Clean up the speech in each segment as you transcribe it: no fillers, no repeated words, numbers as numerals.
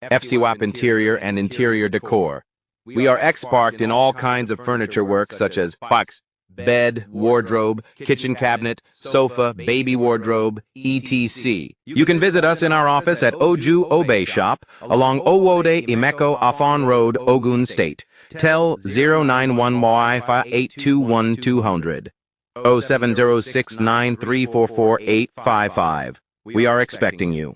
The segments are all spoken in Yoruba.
FCWAP Interior and Interior Decor. We are experts in all kinds of furniture work such as box, bed, wardrobe, kitchen cabinet, sofa, baby wardrobe, etc. You can visit us in our office at Oju Obe Shop along Owode Imeko Afon Road, Ogun State. Tel 091 Moifa 821 200. 07069344855. We are expecting you.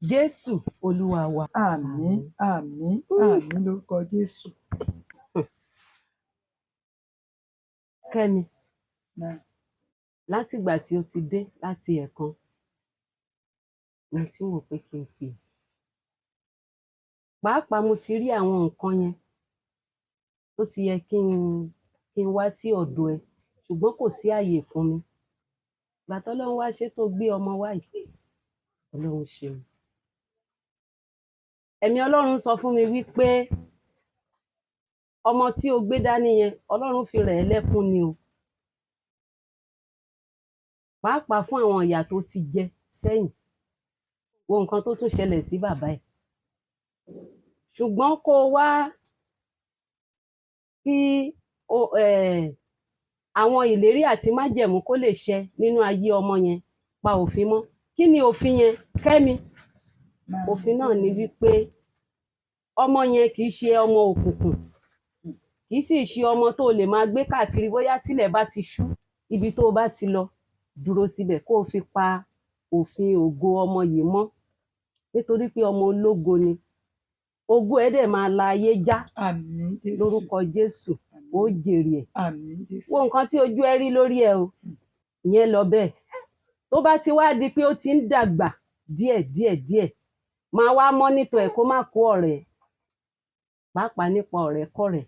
Jésù Olúwa wa. Àmín, àmín, àmín lórúkọ Jésù. Kẹ́mi, látìgbà tí o ti dé láti ẹ̀kan, mo ti wò pé kí n pè. Pàápàá mo ti rí àwọn nǹkan yẹn tó ti yẹ kí n wá sí ọ̀dọ̀ ẹ, ṣùgbọ́n kò sí àyè fún mi. Ìgbà tọ́lọ́run wá ṣe tó gbé ọmọ wá yìí, Ọlọ́run ṣeun. Ẹ̀mí Ọlọ́run sọ fún mi wípé ọmọ tí o gbé dání yẹn, Ọlọ́run fi rẹ̀ ẹ́ lẹ́kún ni o. Pàápàá fún àwọn ìyà tó ti jẹ sẹ́yìn, wo nǹkan tó tún ṣẹlẹ̀ sí bàbá ẹ̀. Ṣùgbọ́n kó o wá kí àwọn ìlérí àti májẹ̀mú kó lè ṣẹ nínú ayé ọmọ yẹn, pa òfin mọ́. Kí ni òfin yẹn, Kẹ́mi? Òfin náà ni wípé ọmọ yẹn kì í ṣe ọmọ òkùnkùn, kì í sì ṣe ọmọ tó lè máa gbé káàkiri bóyá tílẹ̀ bá ti ṣú, ibi tó bá ti lọ dúró síbẹ̀ kó o fi pa òfin ògo ọmọ yìí mọ́, nítorí pé ọmọ ológo ni. Ògo ẹ̀ dẹ̀ máa la ayé já. Àmín Jésù. Lórúkọ Jésù, ó jèrè ẹ̀. Àmín Jésù. Wo nǹkan tí ojú ẹ rí lórí ẹ o, ìyẹn lọ bẹ́ẹ̀. Tó bá ti wá di pé ó ti ń dàgbà díẹ̀, máa wá mọ́nítọ̀ ẹ̀ kó má kó ọ̀rẹ́, pàápàá nípa ọ̀rẹ́ kọ̀rẹ́,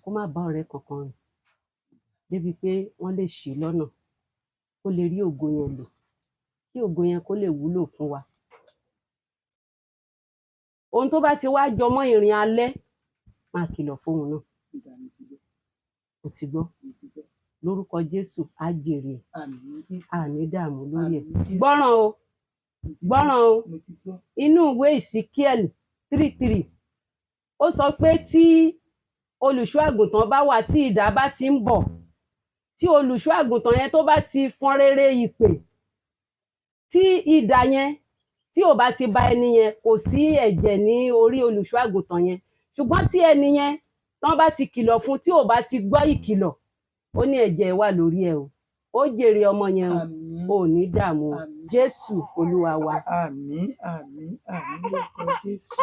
kó má bá ọ̀rẹ́ kankan rìn, débi pé wọ́n lè ṣì lọ́nà, kó lè rí ògo yẹn lò, kí ògo yẹn kó lè wúlò fún wa. Ohun tó bá ti wá jọmọ́ ìrìn alẹ́, máa kìlọ̀ fóun náà. Ó ti gbọ́? Lórúkọ Jésù, á jèrè ẹ̀. Àní dààmú lórí ẹ̀. Gbọ́ràn o, gbọ́ràn o. Inú ìwé Ìsíkíẹ́lì 3:3, ó sọ pé tí olùṣọ́ àgùntàn bá wà, tí idà bá ti ń bọ̀, tí olùṣọ́ àgùntàn yẹn tó bá ti fọn rere ìpè, tí idà yẹn tí ò bá ti ba ẹni yẹn, kò sí ẹ̀jẹ̀ ní orí olùṣọ́ àgùntàn yẹn. Ṣùgbọ́n tí ẹni yẹn tán bá ti kìlọ̀ fún, tí ò bá ti gbọ́ ìkìlọ̀, ó ní ẹ̀jẹ̀ wà lórí ẹ o. Ó jèrè ọmọ yẹn o. Ò ní dààmú o. Jésù Olúwa wa. Àmín, àmín, àmín lórúkọ Jésù.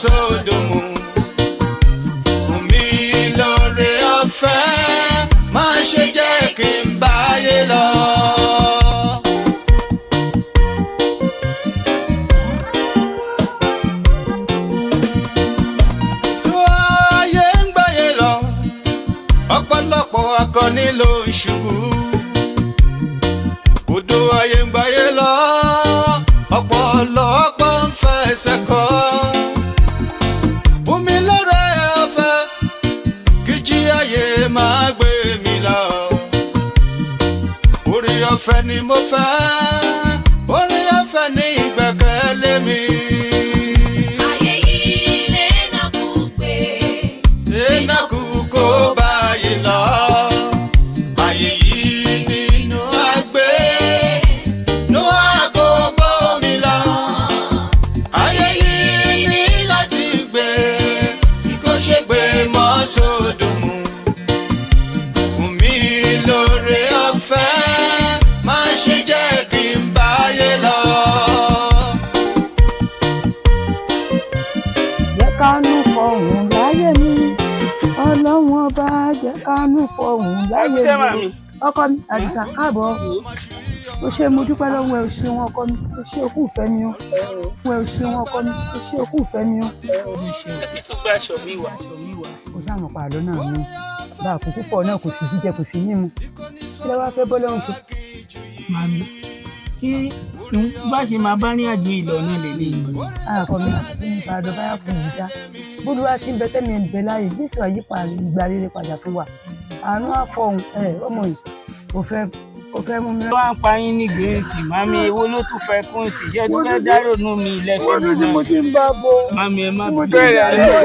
Sódómù fún mi lóore ọ̀fẹ́, má ṣe jẹ́ kí n báyé lọ. Ayé ń gbáyé lọ, ọ̀pọ̀lọpọ̀ akọni ló ń ṣubú. Odò ayé ń gbáyé lọ, ọ̀pọ̀lọpọ̀ ń fẹsẹ̀ kọ́. Máa gbé mi lọ, orí ọ̀fẹ́ ni mo fẹ́, orí ọ̀fẹ́ ni ìgbẹ́kẹ̀lé mi. Ayé yìí lẹ́nà kú pé, lẹ́nà kú kó báyìí lọ. Ayé yìí nínú àgbé, nú àkóbó mi lọ. Ayé yìí ní láti gbé, tí kò ṣe gbé mọ́ Sódómù. Lóore ọ̀fẹ́. láyé ṣé mi màmí. ọkọ mi àdìsá káàbọ̀ o ṣe mo dúpẹ́ lọ́wọ́ ẹ o ṣeun ọkọ mi o ṣe òkú ìfẹ́ mi o o ṣeun ọkọ mi o ṣe òkú ìfẹ́ mi o. ẹ ti tún gbé aṣọ mi wá. kò sáàmù pààlọ́ náà ni bá a kò púpọ̀ náà kò sí jíjẹ kò sí mímu kí ló wá fẹ́ bọ́ lọ́hùn ṣe. màmí tí bá ṣe máa bá ní àjò ìlọ náà lélẹ̀ yìí. àkọ mi àti nípa àdó báyà kù yìí dá bólúwa tí ń bẹ tẹ́mi ẹ̀ ń bẹ láàyè jésù àyípa ìgbà rere padà fún wa àánú àfọ̀hún ọmọ yìí kò fẹ́ mú mi lọ. wọ́n á pa yín ní gbèsè màmí èwo ló tún fẹ́ kún sí iṣẹ́ tó fẹ́ dárònú mi lẹ́fẹ̀ẹ́ mi náà. mo ti ń bá a bọ̀. màmí ẹ má mo bẹ̀rẹ̀ ti ń bá a bọ̀.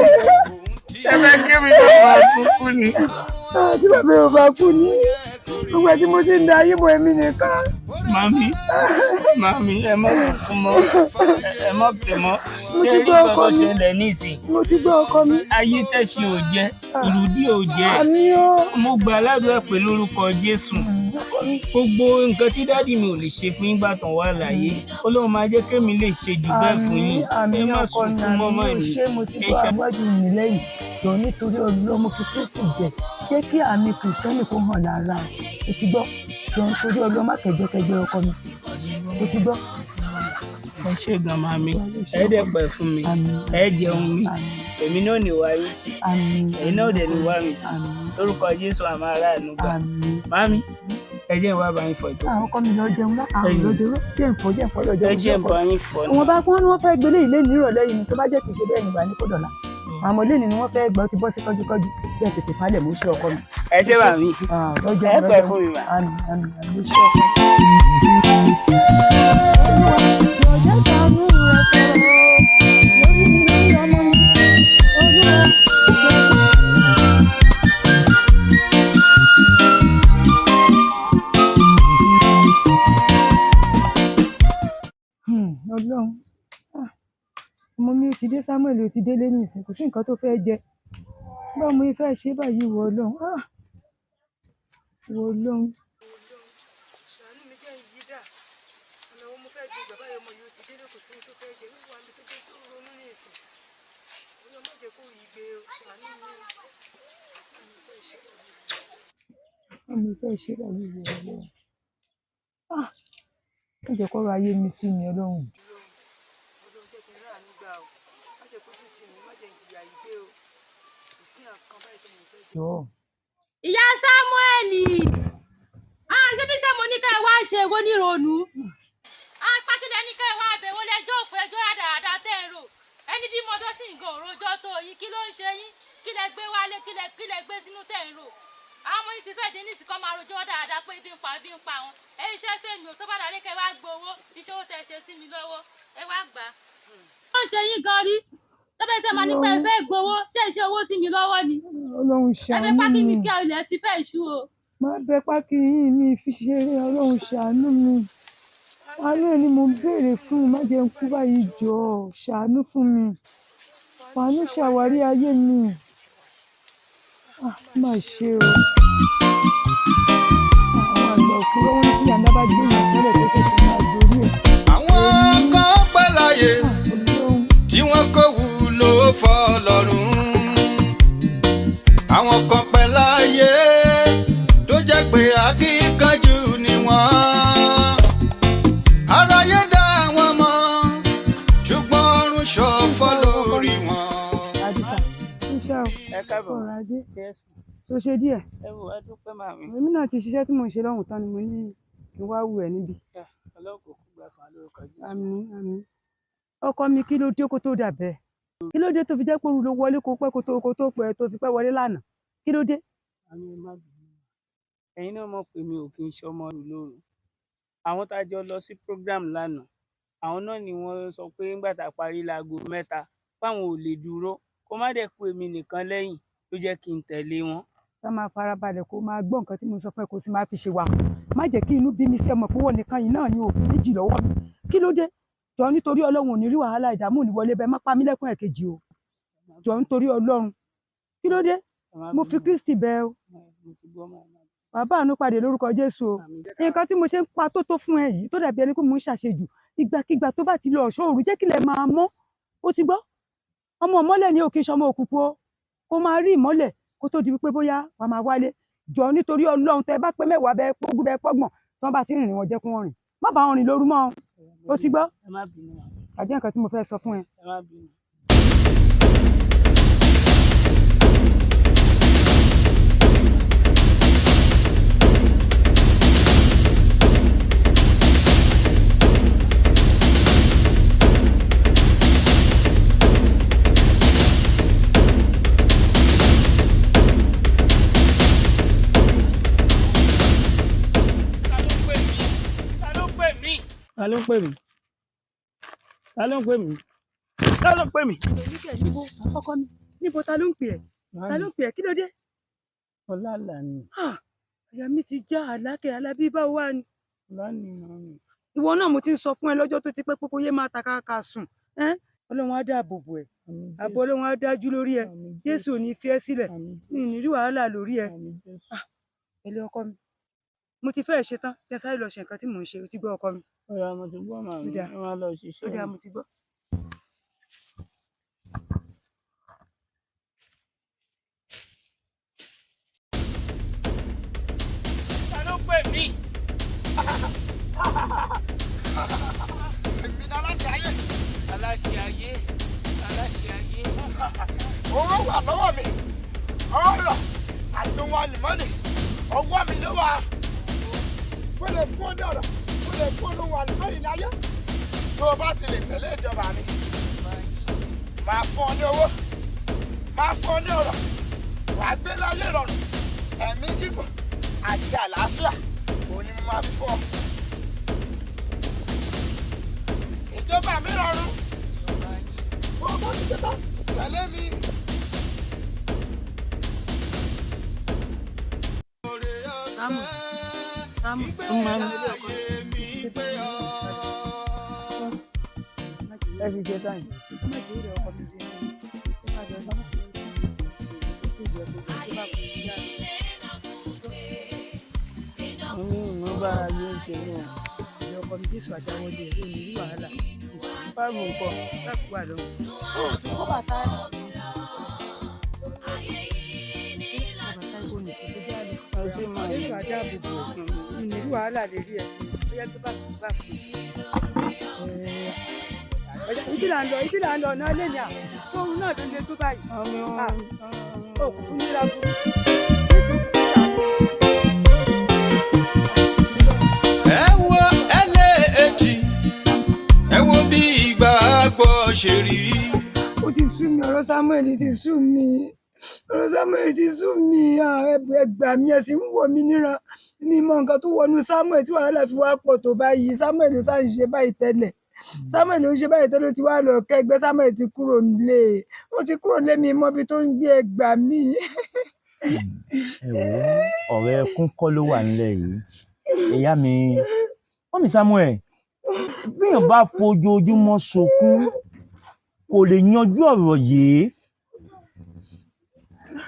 ẹ fẹ́ kí mi náà máa kúkú ni. tí bàbá yóò bá kú ní gbogbo ẹ̀ tí mo ti ń da ayé bọ̀ èmi nìkan. màmí ẹ má kú mọ́ ẹ má pè mọ́ Mo ṣé ti rí gbọ́ nǹkan ọkọ tó mi. ṣẹlẹ̀ nísìn mo ti gbọ́ ọkọ mi. ayé tẹ̀sí ò jẹ́ ìrùdí ò jẹ́ àmì ó. mo gbà aládùúrà pé lórúkọ Jésù gbogbo nǹkan tí dádì mi ò lè ṣe fún yín gbà tán wà láyé Ọlọ́run máa jẹ́ kémi lè ṣe jù bẹ́ẹ̀ fún yín àmì ẹ má ọkọ mi sunkún mọ́ mọ́ àmì ó ni ṣé mo ti ẹ gbọ́ ṣe àwájú mi lẹ́yìn jọ nítorí ọlọ́mọ fi kristi jẹ jẹ́ kí àmì kìrìsìtẹ́nì kó hàn lára ẹ̀ o ti gbọ́ jọ nítorí ọlọ́mọ kẹjẹkẹjẹ ọkọ mi o ti gbọ́. ẹ ṣe gan màmí ẹ dẹ̀ pẹ́ fún mi ẹ jẹun mi èmi náà ní wáyé sí ẹ̀yin náà dẹ̀ ní wá mi lórúkọ Jésù àmọ́ aráàlú gbà màmí ẹ jẹ́ ìwà bá yín fọ ìtọ́. àwọn ọkọ mi lọ jẹun látàrí lójúrò jẹ́ ìfọ́ lọ́jọ́ ẹ jẹ́ ìbọn yín fọ wọn bá wọn ni wọ́n fẹ́ gbélé ilé nírọ̀lẹ́ yìí ni tó bá jẹ́ kìí ṣe bẹ́ẹ̀ nígbà ní kó dọ̀la àmọ́ lẹ́ni ni wọ́n fẹ́ gbọ́ ti bọ́ sí kọ́júkọ́jú bí ẹ tètè falẹ̀ mú iṣẹ́ ọkọ mi. ẹ ṣe màmí ẹ pẹ́ fún mi mà. àmì iṣẹ́ ọkọ mi. Ọlọ́run ọmọ mi ò ti dé Samuel ò ti délé ní ìsìn kò sí nǹkan tó fẹ́ jẹ báwo mo fẹ́ ṣe báyìí wọ Ọlọ́run wọ Ọlọ́run. ṣàánú mi jẹ́ ìyí dà ọ̀nà wo mo fẹ́ gbé bàbá yẹn ọmọ yìí ó ti délé kò sí ohun tó fẹ́ jẹ wíwá mi tó gbé tó ronú ní ìsìn ọ̀nà má jẹ́ kó yí gbé ṣàánú mi ọmọ fẹ́ ṣe báyìí wọ Ọlọ́run má jẹ́ kó ra ayé mi sí mi Ọlọ́run. ìyá Sámúẹ́lì ṣé bí sẹ́mo ní ká ẹ wá ṣe èwo nírònú pákílẹ̀ ní ká ẹ wá bẹ̀wò lẹ́jọ́ òpó ẹjọ́ dáadáa tẹ́ ẹ rò ẹni bí mọ́tò sì ń gan òrojọ́ tó yìí kí ló ń ṣe yín kí lẹ gbé wálé kí lẹ gbé sínú tẹ́ ẹ rò àwọn ọmọ yìí ti fẹ́ dé ní ìsìnkọ́ máa rojọ́ dáadáa pé ibi ń pa wọn ẹ iṣẹ́ fèmí ò tó bá dàrí kẹ́ wá gbowó iṣẹ́ owó tẹ́ ṣe sí mi lọ́wọ́ ẹ wá gbà. ó ń ṣe yín gan rí tọ́bẹ̀ tẹ́ máa ní pé ẹ fẹ́ gbowó ṣé iṣẹ́ owó sí mi lọ́wọ́ ni. Ọlọ́run ṣàánú mi. ẹ bẹ pákí mi kí ilẹ̀ ti fẹ́ ṣú o. má bẹ pákí yìí mi fi ṣeré Ọlọ́run ṣàánú mi àánú ẹ ni mo béèrè fún má jẹ́ n kú báyìí jọ ṣàánú fún mi àánú ṣàwárí ayé mi má ṣe o. àwọn àgbà òkúrò wọn ní kí àná bá gbé yàn tẹ́lẹ̀ tó tètè máa dorí ẹ̀. àwọn kan pẹ́ láyé tí wọ́n kò wúlò fọlọ́run àwọn kan pẹ́ láyé tó jẹ́ pé akíkanjú ni wọ́n aráyé dá wọn mọ̀ ṣùgbọ́n ọ̀run ṣọ̀fọ̀ lórí wọn. àdìsá iṣẹ́ o ẹ káàbọ̀ ọ̀rọ̀ ajé tó ṣe díẹ̀. ẹ wò ẹ dúpẹ́ màmí. èmi náà ti ṣiṣẹ́ tí mò ń ṣe lọ́hùn tán ni mo ní kí n wá wù ẹ́ níbi. Ọlọ́run kò kú gbà fún alórúkọ Jésù. àmín ọkọ mi kí ló dé kó tó dà bẹ́ẹ̀ kí ló dé tó fi jẹ́ pé òru ló wọlé kó pẹ́ kó tó pẹ́ tó fi pẹ́ wọlé lánàá kí ló dé. àmì má bínú ẹ̀yin náà mọ̀ pé mi ò kí n ṣọmọ lóru àwọn tá a jọ lọ sí program lánàá àwọn náà ni wọ́n sọ pé ńgbà tá a parí láago 3 fáwọn ò lè dúró kó má dẹ̀ kú èmi nìkan lẹ́yìn ló jẹ́ kí n tẹ̀lé wọn. sá máa farabalẹ̀ kó máa gbọ́ nǹkan tí mo sọ fún ẹ kó sì máa fi ṣe wà má jẹ́ kí inú bí mi sí ọmọ pé wọ́n nìkan yìí náà ni òfin méjì lọ́wọ́ mi kí ló dé jọ nítorí Ọlọ́run ò ní rí wàhálà ìdààmú ò ní wọlé bẹ́ẹ̀ má pa mí lẹ́kùn ẹ̀kejì o jọ nítorí Ọlọ́run kí ló dé mo fi Kristi bẹ̀ o bàbá àánú pàdé lórúkọ Jésù o nǹkan tí mo ṣe ń pa tó fún ẹ yìí tó dàbí ẹni pé mo ń ṣàṣejù ìgbàkigbà tó bá ti lọ ọ̀ṣọ́ òru jẹ́ kílẹ̀ máa mọ́ ó ti gbọ́ ọmọ ìmọ́lẹ̀ ni òkè ìṣọmọ òkùnkùn o kó máa rí ìmọ́lẹ̀ kó tó di wípé bóyá wàá máa wálé jọ nítorí Ọlọ́run tẹ bá pé mẹ́wàá bẹ́ẹ̀ pógún bẹ́ẹ̀ pọ́gbọ̀n tí wọ́n bá ti rìn wọn jẹ́ kí wọ́n rìn má bá wọn rìn lóru mọ́ o ti gbọ́ ẹ má bínú mà, àjẹ́ nǹkan tí mo fẹ́ sọ fún ẹ. ẹ má bínú. Ta ló ń pè mí? Ta ló ń pè mí? Ta ló ń pè mí? oníkẹ́ níbo ọkọ mi níbo ta ló ń pè ẹ́ ta ló ń pè ẹ́ kí ló dé. Ọlálà ni. àyà mi ti já àlákẹ́ alábí báwo wá ni. Ọlá ni màá mi. ìwọ náà mo ti ń sọ fún ẹ lọ́jọ́ tó ti pẹ́ pé kó yé máa ta káàkà sùn Ọlọ́run á dáàbò bò ẹ́ ààbò Ọlọ́run á dájú lórí ẹ Jésù ò ní fi ẹ́ sílẹ̀ ní rí wàhálà lórí ẹ. ẹlẹ́ ọkọ mi mo ti fẹ́ ṣe tán tẹ sáré lọ ṣe nǹkan tí mò ń ṣe o ti gbọ́ ọkọ mi. Ọ̀rọ̀ mo ti gbọ́ màmí, ẹ máa lọ ó ṣiṣẹ́. dáa mo ti gbọ́. Ta ló pè mí? Èmi ni aláṣẹ ayé. Aláṣẹ ayé, aláṣẹ ayé. Owó wà lọ́wọ́ mi. Ọ̀rọ̀ àti ohun àlùmọ́nì. Ọwọ́ mi ló wà. Mo lè fún ọ ní ọ̀rọ̀. Mo lè fún ohun àlùmọ́nì láyé. Tó o bá ti lè tẹ̀lé ìjọba mi, máa fún ọ ní owó. Máa fún ọ ní ọ̀rọ̀. Wàá gbé láyé rọrùn. Ẹ̀mí gígùn àti àlàáfíà òun ni mo máa fi fún ọ. Ìjọba mi rọrùn. Bó o bá ti ṣe tán, tẹ̀lé mi. Sámù Ẹ fi ṣe táyì. Mo ní ìmọ̀ bá ayé ń ṣe ní ọ̀. ìyá ọkọ mi Jésù àdáwọlé ẹ̀ ò ní rí wàhálà Báàbù nǹkan. láti wà lọ́wọ́. ó bà sáré. Ẹ ṣe máa Jésù yẹ. àdáàbò bò ẹ̀ ní rí wàhálà lè rí ẹ̀ bóyá tó bá kú bá kú sí. ibi là ń lọ ọ̀nà ilé ni à tóun náà ló lé tó báyìí. òkùnkùn níra burú. Jésù kù sàánú. Ẹ wo ẹlẹ́ẹ̀jì, ẹ wo bí ìgbàgbọ́ ṣe rí. ó ti sú mi ọ̀rọ̀ Samuel ti sú mi ẹ gbà mí ẹ sì ń wò mí níran mi mọ nǹkan tó wọnú Samuel tí wàhálà fi wá pọ̀ tó báyìí Samuel ó sáà ń ṣe báyìí tẹ́lẹ̀ Samuel ó ń ṣe báyìí tẹ́lẹ̀ ó ti wá lọ kẹgbẹ́ Samuel ti kúrò nílé mi mọ́bi tó ń gbé ẹ gbà mí. ẹ wo ọ̀rọ̀ ẹkún kọ́ ló wà nílẹ̀ yìí ìyá mi mọ́mì Samuel bíyàn bá fojoojúmọ́ sunkún kò lè yanjú ọ̀rọ̀ yìí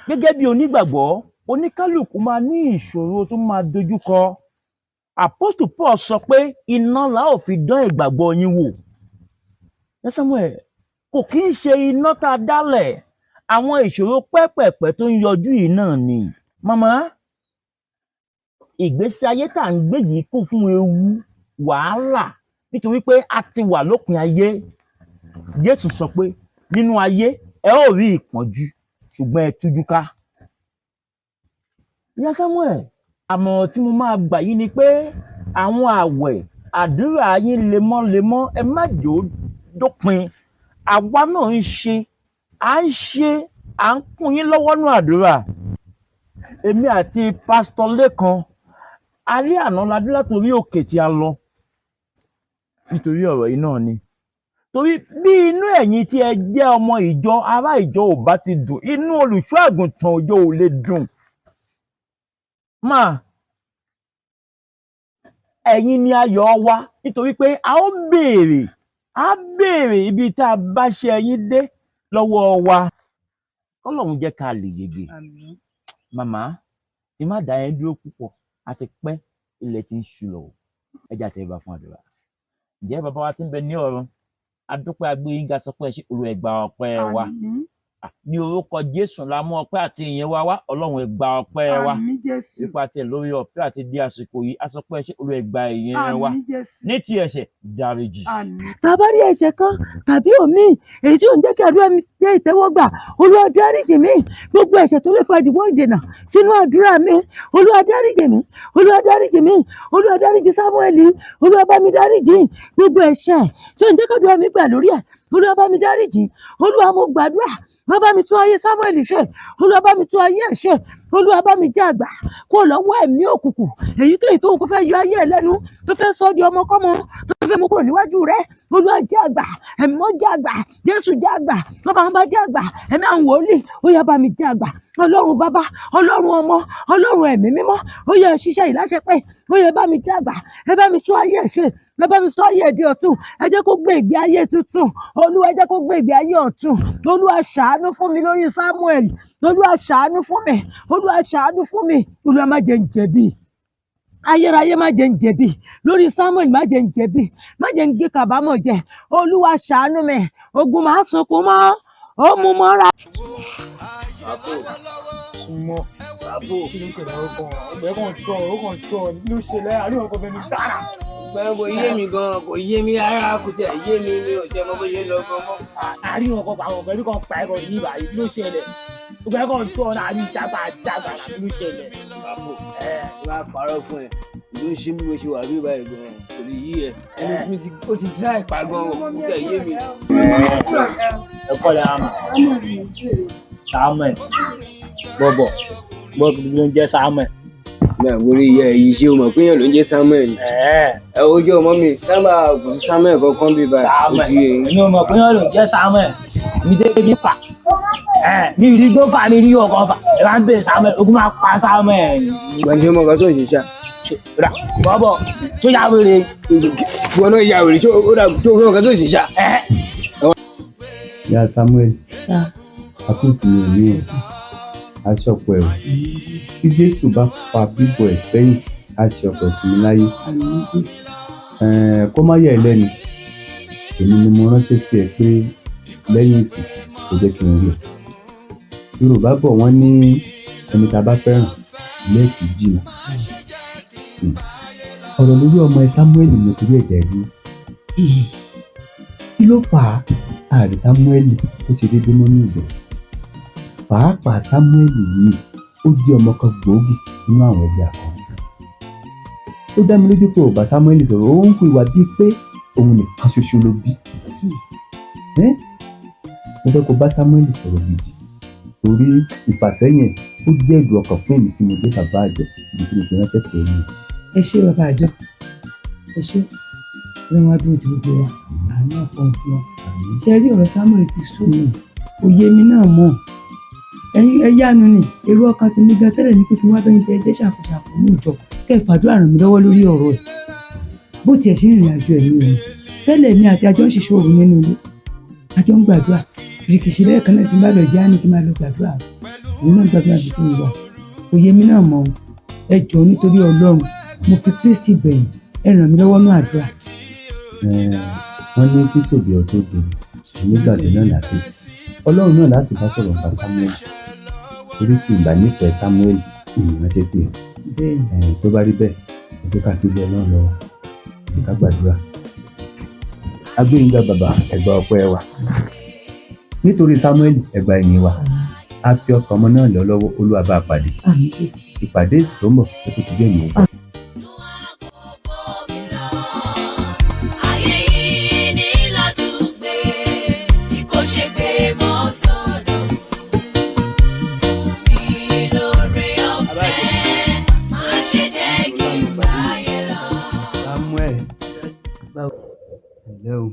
gẹ́gẹ́ bí onígbàgbọ́ oníkálùkù máa ní ìṣòro tó máa dojúkọ Apostle Paul sọ pé iná la ó fi dán ìgbàgbọ́ yín wò ẹ Samuel kò kí ń ṣe iná tá a dálẹ̀ àwọn ìṣòro pẹ́pẹ̀pẹ́ tó ń yọjú yìí náà ni màmá ìgbésí ayé tá à ń gbé yìí kún fún ewu wàhálà nítorí pé a ti wà lópin ayé Jésù sọ pé nínú ayé ẹ ó rí ìpọ́njú ṣùgbọ́n ẹ tújú ká ìyá Samuel àmọ̀ràn tí mo máa gbà yín ni pé àwọn àwẹ̀ àdúrà yín lemọ́lemọ́ ẹ má jò ó dópin àwa náà ń ṣe à ń kún yín lọ́wọ́ nú àdúrà èmi àti pásítọ̀ Lékan alẹ́ àná la dé látòrí òkè tí a lọ nítorí ọ̀rọ̀ yìí náà ni torí bí inú ẹ̀yin tí ẹ jẹ́ ọmọ ìjọ ará ìjọ ò bá ti dùn inú olùṣọ́ àgùntàn òjò ò lè dùn máa ẹ̀yin ni ayọ̀ wa nítorí pé a béèrè ibi tá a bá ṣe ẹ̀yin dé lọ́wọ́ wa kọ́lọ́run jẹ́ ká lè yege màmá ẹ má dá yẹn dúró púpọ̀ àti pẹ́ ilẹ̀ tí ń ṣú lọ ẹja tẹ bá fún àdúrà ǹjẹ́ bàbá wa ti ń bẹ ní ọ̀run adúpẹ́ agbóyínga sọ pé ẹ ṣe olú ẹgbà ọpẹ́ wa ní orúkọ Jésù la mú ọpẹ́ àti ìyìn wa wá, Ọlọ́run ẹ gba ọpẹ́ wa. àmín Jésù, Nípa tiẹ̀ lórí ọ̀fẹ́ àti di àsìkò yìí, a sọ pé ẹ ṣé, Olúwa ẹ gba ìyìn wa. àmín Jésù, Ní ti ẹ̀ṣẹ̀ dáríjì. àmín. Tàbá rí ẹ̀ṣẹ̀ kan tàbí òmíì èyí tí ò ń jẹ́ kí àdúrà mi jẹ́ ìtẹ́wọ́gbà, Olúwa dáríjì mí. Gbogbo ẹ̀ṣẹ̀ tó lè fa ìdíwọ́ ìdènà sínú àdúrà mi, Olúwa dáríjì mí, Olúwa dáríjì mí, Olúwa dáríjì Sámúẹ́lì, Olúwa bá mi dáríjì. Gbogbo ẹ̀ṣẹ̀ tó ń jẹ́ kí àdúrà mi gbà lórí ẹ̀, Olúwa bá mi dáríjì. Olúwa mo gbàdúrà, má bá mi tún ayé Sámúẹ́lì ṣe, Olúwa bá mi tún ayé ẹ̀ ṣe, Olúwa bá mi já àgbà kó lọ́wọ́ ẹ̀mí òkùnkùn èyíkéyìí tó ń kó fẹ́ yọ ayé ẹ̀ lẹ́nu, tó fẹ́ sọ ọ́ di ọmọkọ́mọ, tó fẹ́ mú kúrò níwájú rẹ̀, Olúwa já àgbà, ẹ̀mí mọ́ já àgbà, Jésù já àgbà, bàbá wọn bá já àgbà, ẹ̀mí àwọn wòlíì ó yá bá mi já àgbà. Ọlọ́run bàbá, Ọlọ́run ọmọ, Ọlọ́run ẹ̀mí mímọ́, ó yá ṣiṣẹ́ ìláṣẹ pé ó yá bá mi já àgbà, ẹ bá mi tún ayé ẹ̀ ṣe, ẹ bá mi sọ ayé ẹ̀ di ọ̀tun, ẹ jẹ́ kó gbé ìgbé ayé tuntun, Olúwa ẹ jẹ́ kó gbé ìgbé ayé ọ̀tun. Olúwa ṣàánú fún mi lórí Sámúẹ́lì, Olúwa ṣàánú fún mi, Olúwa ṣàánú fún mi, Olúwa má jẹ́ n jẹ̀bi. Ayérayé má jẹ́ n jẹ̀bi lórí Sámúẹ́lì, má jẹ́ n jẹ̀bi, má jẹ́ n gé kábàámọ̀ jẹ. Olúwa ṣàánú mi, ogun máa sunkún mọ́, ó mú mọ́ra. Àbò súnmọ́ àbò kí ló ṣẹlẹ̀ ọkàn ọgbẹ́ kan tọ̀ ó kàn tọ̀ ló ṣẹlẹ̀ àríwọ̀n kan fẹ́mi sára. Bẹ́ẹ̀ kò yé mi gan, kò yé mi rárá, kò tẹ̀ yé mi, mi ò tẹ́ mọ bó ṣe lọ gan mọ́. Àríwọ̀n kan àwọn ọ̀gbẹ́ni kan pa ẹ̀kọ́ yìí báyìí ló ṣẹlẹ̀ ọgbẹ́ kan tọ̀ náà ní jágbà ló ṣẹlẹ̀. Àbò wá parọ́ fún ẹ, ló ṣe bí mo ṣe wà bí báyìí gan, kò lè yí ẹ. Ẹni mi ti ó ti dá ìpa gan, kò tẹ̀ yé mi. Ẹ kọ́ lẹ́ àmọ̀ Samuel bọ̀bọ̀ ló ń jẹ́ Samuel. Náà mo rí iye yìí, ṣé o mọ̀ pé èèyàn ló ń jẹ́ Samuel? Ẹ ojú ọmọ mi sábà kò sí Samuel kankan bí báyìí. Samuel èmi ò mọ̀ pé èèyàn ló ń jẹ́ Samuel, mi dé bí fà mi rí gbó fà mi rí ọkọ̀ fà ẹ máa ń bè Samuel ogun máa pa Samuel. Ìgbàjẹ́ ọmọ kan tó ṣe ṣá. Bọ̀bọ̀ tó yà wèrè. Ìwọ náà yà wèrè tó fún ọkàn tó ṣe ṣá. Ìyá Samuel, àkóso mi ò ní ẹ̀sìn, aṣọ́pọ̀ ẹ̀rọ. Tí Jésù bá fa bíbọ̀ ẹ̀ sẹ́yìn, aṣọ́pọ̀ sí mi láyé. Kó má yà ẹ́ lẹ́nu, èmi ni mo ránṣẹ́ sí ẹ pé lẹ́yìn ìsìn kò jẹ́ kí n rí ẹ. Yorùbá bọ̀ wọ́n ní ẹni tá a bá fẹ́ràn lẹ́ẹ̀kì jìnnà. Ọ̀rọ̀ lórí ọmọ ẹ Samuel mo ti rí ẹ̀jẹ̀ rí. Kí ló fà á? Ààrẹ Samuel ó ṣe déédéé mọ́nú ìjọ. Pàápàá Samuel yìí ó jẹ́ ọmọ kan gbòógì nínú àwọn ẹgbẹ́ akọrin. Ó dá mi lójú pé ò bá Samuel sọ̀rọ̀, ó ń hu ìwà bíi pé òun nìkan ṣoṣo ló bí. Mo fẹ́ kó bá Samuel sọ̀rọ̀ gidi torí ìfàsẹ́yìn ó jẹ́ ìdùn ọkàn fún èmi tí mo dé bàbá àjọ ibi tí mo fi ránṣẹ́ pé mi. Ẹ ṣé bàbá àjọ, ẹ ṣé lọ́wọ́ adúlọ̀ tí gbogbo wa àánú ọ̀fọ̀n fún wa. Ṣé rí ọ̀rọ̀ Samuel ti sú mi, òye mi náà mọ̀. Ẹ̀yin ẹ yánu ni èrò ọkàn tèmi gan tẹ́lẹ̀ ní pé kí wọ́n bẹ́yìn tẹ́ ẹ jẹ́ ṣàkóṣàkó ní ìjọ kẹ́ ẹ fàdúrà ràn mí lọ́wọ́ lórí ọ̀rọ̀ ẹ̀. Bó tiẹ̀ ṣe ń rìnrìn àjò ẹ̀mí òun tẹ́lẹ̀ mi àti àjọ ń ṣiṣẹ́ òru nínú ilé, àjọ ń gbàdúrà kìrìkìṣì lẹ́ẹ̀kan náà ti bá lọ jẹ́ àní kí n máa lọ gbàdúrà òun náà gbàdúrà bí fún mi wà. Òye mi náà mọ̀ ẹ jọ̀ọ́ nítorí Ọlọ́run mo fi Kristi bẹ̀yìn ẹ ràn mí lọ́wọ́ ní àdúrà. Wọ́n ní kí tòbí ọ̀tọ̀ dòrò onígbàgbé náà láti sí Ọlọ́run náà láti bá sọ̀rọ̀ nípa Samuel torí kí ìgbà nífẹ̀ẹ́ Samuel ìránṣẹ́ sí ẹ tó bá rí bẹ́ẹ̀ ẹ jẹ́ ká fi lé Ọlọ́run lọ́wọ́ ẹ ká gbàdúrà. Agbóyinga bàbá ẹgbà ọpẹ́ wa nítorí Samuel ẹgbà ẹ̀yìn wa a fi ọkàn ọmọ náà lọ lọ́wọ́ Olúwa bá a pàdé ìpàdé èsì tó ń bọ̀ ẹ kò sí jẹ́ ìyẹn. Ẹ̀lẹ́ o,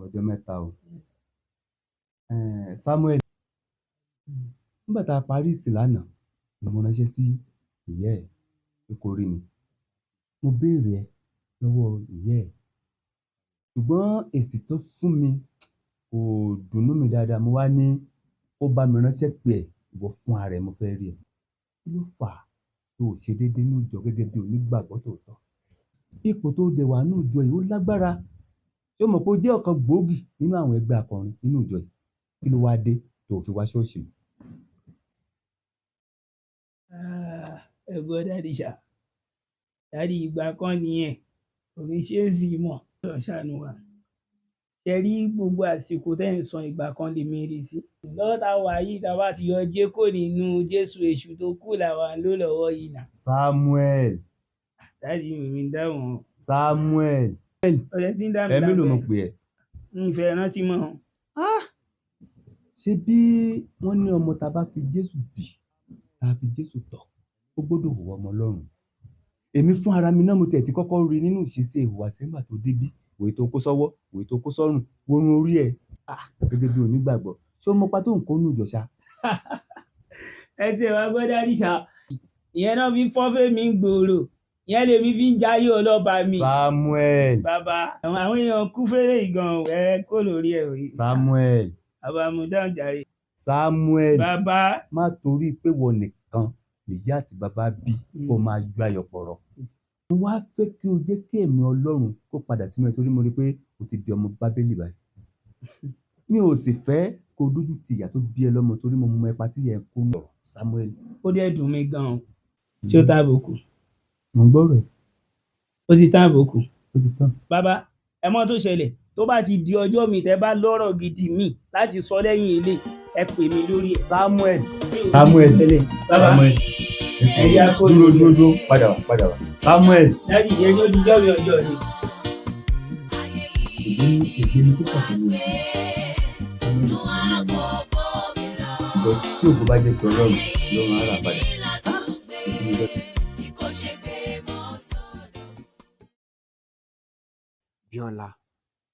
ọjọ́ mẹ́ta o. Samuel, nígbà tá a parí ìsìn lánàá ni mo ránṣẹ́ sí ìyá ẹ̀ pé kó rí mi. Mo béèrè ẹ lọ́wọ́ ìyá ẹ̀ ṣùgbọ́n èsì tó fún mi kò dùnnú mi dáadáa. Mo wá ní ó bá mi ránṣẹ́ pé ẹ̀ ìwọ fún ara ẹ̀ mo fẹ́ rí ẹ. Kí ló fà á tó ò ṣe déédéé ní ìjọ gẹ́gẹ́ bí onígbàgbọ́ tòótọ́? Ipò tó dẹ̀ wà nínú ìjọ yìí ó lágbára. Ṣé o mọ̀ pé ó jẹ́ ọ̀kan gbòógì nínú àwọn ẹgbẹ́ akọrin nínú ìjọ yìí? kí ló wá dé tó fi wá ṣọ́ọ̀ṣì? ẹ̀gbọ́n dáàdì ṣá dáàdì ìgbà kan nìyẹn kò ní ṣe é sì mọ̀ lọ ṣàánú wa ṣe rí gbogbo àsìkò tẹ́ ń san ìgbà kan lè mèrè sí lọ́wọ́ tá a wà yìí tá a bá ti yọ jékò nínú Jésù èṣù tó kù làwa ń lò lọ́wọ́ yìí nà. Samuel. dáàdì mi ń dáhùn. Samuel. ọ̀rẹ́ tí ń dá mi ẹ̀mí ló mọ̀ pé ẹ̀. ìfẹ́ rántí mọ́. ṣé bí wọ́n ní ọmọ tá a bá fi Jésù bì tá a fi Jésù tọ̀ ó gbọ́dọ̀ hùwà ọmọ Ọlọ́run. èmi fún ara mi náà mo tẹ̀ tí kọ́kọ́ rí nínú ìṣesí ìhùwàsí nígbà tó débí òye tó kó sọ́wọ́ òye tó kó sọ́rùn orun orí ẹ̀ gẹ́gẹ́ bí onígbàgbọ́ ṣé ó mọ pa tó ń kó nù ìjọ̀ṣà. ẹ ti ẹ̀ wá gbọ́ dáàdì ṣá ìyẹn náà fi fọ́ fèmí ń gbòòrò ìyẹn lèmi fi ń jayé ọlọ́ba mi. Samuel. bàbá àwọn èèyàn kú fẹ́rẹ̀ ìgàn ẹ kó lórí ẹ̀ òye. Samuel. bàbá mo dáhùn jàre. Samuel. bàbá. má torí pé wọ́n nìkan nìyá àti bàbá bí kó máa ju ayọ̀ pọ̀rọ̀. mo wá fẹ́ kí o jẹ́ kí ẹ̀mí Ọlọ́run kó padà sínú ẹ torí mo rí pé o ti di ọmọ Bábélì báyìí. mi ò sì fẹ́ kó o dójú ti ìyá tó bí ẹ lọ́mọ torí mo mọ ipa tí ìyá ẹ kó nù. Samuel. ó dẹ̀ dùn mí gan-an tí ó tábùkù. mo ń gbọ́ rẹ̀. ó ti tábùkù. ó ti tán. bàbá ẹ mọ̀ tó ṣẹlẹ̀ tó bá ti di ọjọ́ mi tẹ́ bá lọ́rọ̀ gidi mi láti sọ lẹ́yìn ilé ẹ pè mí lórí ẹ̀. Samuel. Samuel. bàbá ẹ̀yà kó dúró padà wá. Samuel. dáàdì yẹn ní ó di jọ́mi ọjọ́ ni. èdè ni pípa tó lóye. ìjọ tí òkú bá jẹ́ pé Ọlọ́run ló máa rà padà. Bíọ́lá,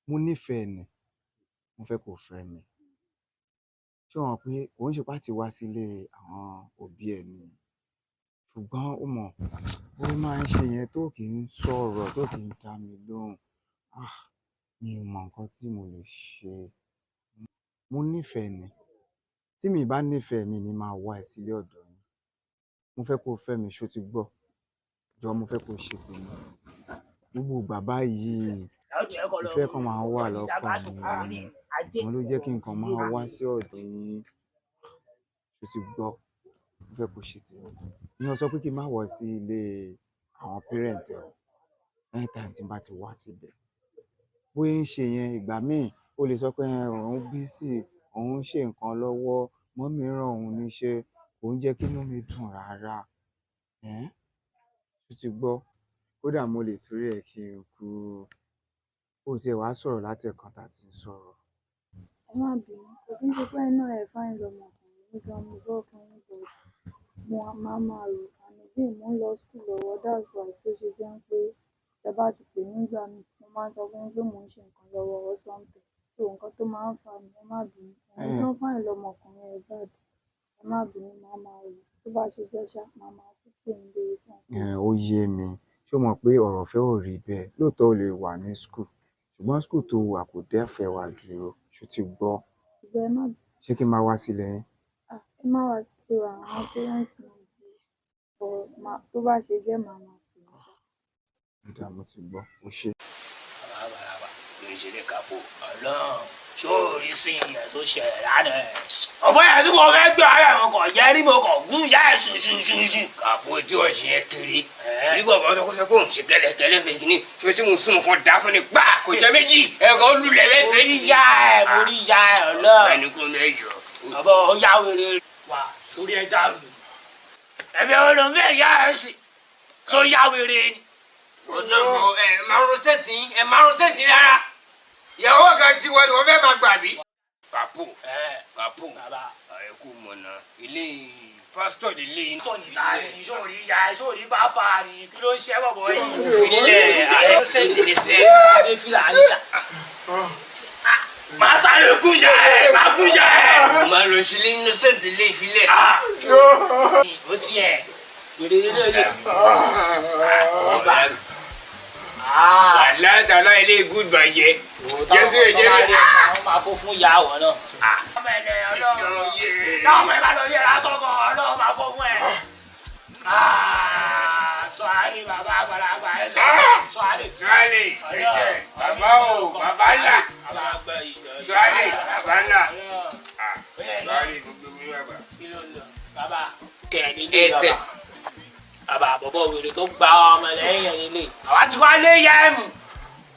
mo nífẹ̀ẹ́ ni, mo fẹ́ kó fẹ́ mi. Ṣé o mọ̀ pé kò ń ṣe pé a ti wá sílé àwọn òbí ẹ̀ ni? Ṣùgbọ́n ó mọ̀, bó máa ń ṣe yẹn tó kì í sọ̀rọ̀, tó kì í dá mi lóhùn. Mi ò mọ nǹkan tí mo lè ṣe. Mo nífẹ̀ẹ́ ni. Tí mi bá nífẹ̀ẹ́ mi ni máa wá ẹ sílé ọ̀dọ̀ mi. Mo fẹ́ kó fẹ́ mi, ṣó ti gbọ́? Jọ̀ọ́ mo fẹ́ kó ṣe tèmi. Gbogbo bàbá yìí ìfẹ́ kan máa wà lọ́kàn mi òun ló jẹ́ kí nǹkan máa wá sí ọ̀dọ̀ yín tó ti gbọ́ mo fẹ́ kó ṣe tèmi ní ọ sọ pé kí n má wọ̀ sí ilé àwọn parent ẹ̀ anytime tí n bá ti wá síbẹ̀ bóyá ń ṣe yẹn ìgbà míì ó lè sọ pé òun busy òun ṣe nǹkan lọ́wọ́ mọ́mì rán òun níṣẹ́ kò ń jẹ́ kí inú mi dùn rárá tó ti gbọ́ kódà mo lè torí ẹ̀ kí n kú ó tiẹ̀ wá sọ̀rọ̀ láti ẹ̀kan tá a ti ń sọ̀rọ̀. ẹ má bínú kò kí n ṣe pé iná ẹ̀ fáìn lọmọkùnrin nígbà mo gbọ́ fún yín bọ̀ mo máa rò àmì bí mo ń lọ skul lọ́wọ́ that's why tó ṣe jẹ́ pé ẹ bá ti pè nígbà mi mo máa ń sọ fún yín pé mò ń ṣe nǹkan lọ́wọ́ or something so nǹkan tó máa ń fa mi ẹ má bínú ẹ̀yin tó fáìn lọmọkùnrin ẹ̀ bàdì ẹ má bínú máa rò tó bá ṣe jẹ́ ṣá máa tún pè ń lórí fún un. ó yé mi ṣé o mọ̀ pé ọ̀rọ̀ ìfẹ́ ò rí bẹ́ẹ̀ lóòótọ́ o lè wà ní skul ṣùgbọ́n skul tó wà kò dẹ́fẹ̀ẹ́ wá dúró ṣó ti gbọ́ ṣé kí n máa wá sílẹ̀ yín. ẹ má wá sílé wa àwọn parents mi tó bá ṣe jẹ́ màmá pè é ṣá. nígbà mo ti gbọ́ ó ṣe. bàbá ìṣẹ̀lẹ̀ kàpọ̀ ọlọ́run sóòrí sí ìyẹn tó ṣẹlẹ̀ lánàá ẹ̀. ọ̀pọ̀ yẹn tí kò fẹ́ gbé ara ẹ̀wọ̀n kọ̀ jẹ́ rí mo kọ̀ gún ìyá ẹ̀ ṣùṣùṣùṣù. kàpọ̀ tí o ṣe kiri ṣùgbọ́n bàbá tó kọ́ sọ pé òun ṣe kẹ́lẹ́kẹ́lẹ́ fẹ́ kí ni tí o ti mú sún kan dá fún ni gbà kò jẹ́ méjì ẹ̀kọ́ lulẹ̀ bẹ́ẹ̀ fẹ́ ní. mo rí ìyá ẹ̀ ọlọ́run. ẹni kò mẹ́jọ. bàbá ó yá wèrè wá sórí ẹja rù. ẹ̀mí ọ̀rọ̀ bẹ́ẹ̀ yá ẹ̀ sì tó yá wèrè ni. ọ̀nà ẹ̀ máa ń sẹ́sìn rárá ìyàwó kan tí wọn ni wọn fẹ́ máa gbà bí. kàpò bàbá ẹ kú mọ̀nà ilé pásítọ̀ nílé yìí. sọ̀nì láàrin sóòrí ya sóòrí bá fa ni kí ló ń ṣe bọ̀bọ̀ yìí. ìfìlẹ̀ ààrẹ sẹ́ǹtì ní sẹ́. adé fìlà àníjà. máa sáré gúnjà ẹ̀ máa gúnjà ẹ̀. máa lọ sílé innocent ilé ìfilẹ̀. ó tiẹ̀ gbèrè ilé ìṣe. wàlátàlá ilé good bàjẹ́ jésù èjé rẹ̀. àwọn máa fún fún ìyá àwọn náà. ọmọ ẹ̀lẹ́ ọlọ́run náà ọmọ ẹ̀ bá lọ rí ẹ̀rá sọ́kọ̀ ọlọ́run máa fọ́ fún ẹ̀. sọ́hárì bàbá àgbàlagbà ẹ̀ sọ́hárì. sọ́hárì bàbá o bàbá ńlá sọ́hárì bàbá ńlá ẹsẹ̀ bàbá àbọ̀bọ̀ wèrè tó gba ọmọ lẹ́yìn ẹ̀ nílé àwa tí wàá lé yá ẹ̀ mú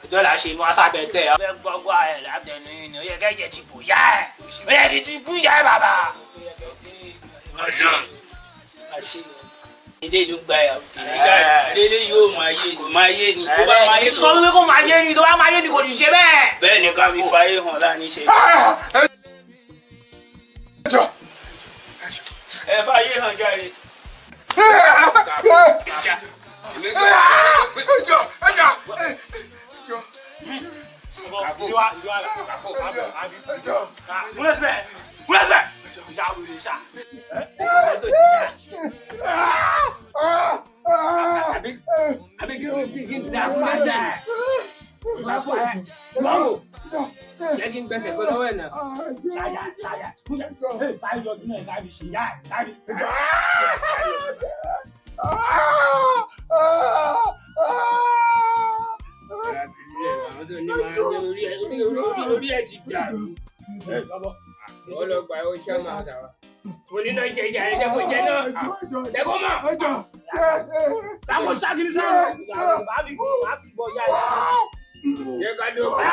ọjọ́ là ṣe inú asábẹ́ tẹ̀ ọ́ fẹ́ gbọ́gbọ́ ẹ̀ látẹnu yìí ni ó yẹ kẹ́jẹ́ ti bò yá ẹ̀ ó yẹ kí ti kú yá ẹ̀ bàbá. ilé ìlú gba ẹ̀ ilé yóò máa yé ni tó bá máa yé sọ wípé kó máa yé ni tó bá máa yé ni kò ní ṣe bẹ́ẹ̀. bẹ́ẹ̀ ni ká fi fàyè hàn láàrin ṣe. ẹ fàyè hàn jáde. Jẹ́ kí n gbẹ́sẹ̀ pé lọ́wọ́ ẹ̀ náà. Ṣáyà. Sáyà yọ ọdún náà sáyà fi ṣe yá ẹ̀ sáyà. Orí ẹ̀ ti dà. Ọlọ́gbà ó ṣá máa dà wá. Oníná jẹjà ẹ̀ jẹ́ kó jẹ náà. Jẹ́ kó mọ̀. Báwo ṣáàkiri sẹ́yìn? Bàbá mi bọ̀ yá ẹ̀. Jẹ́ ká ló pa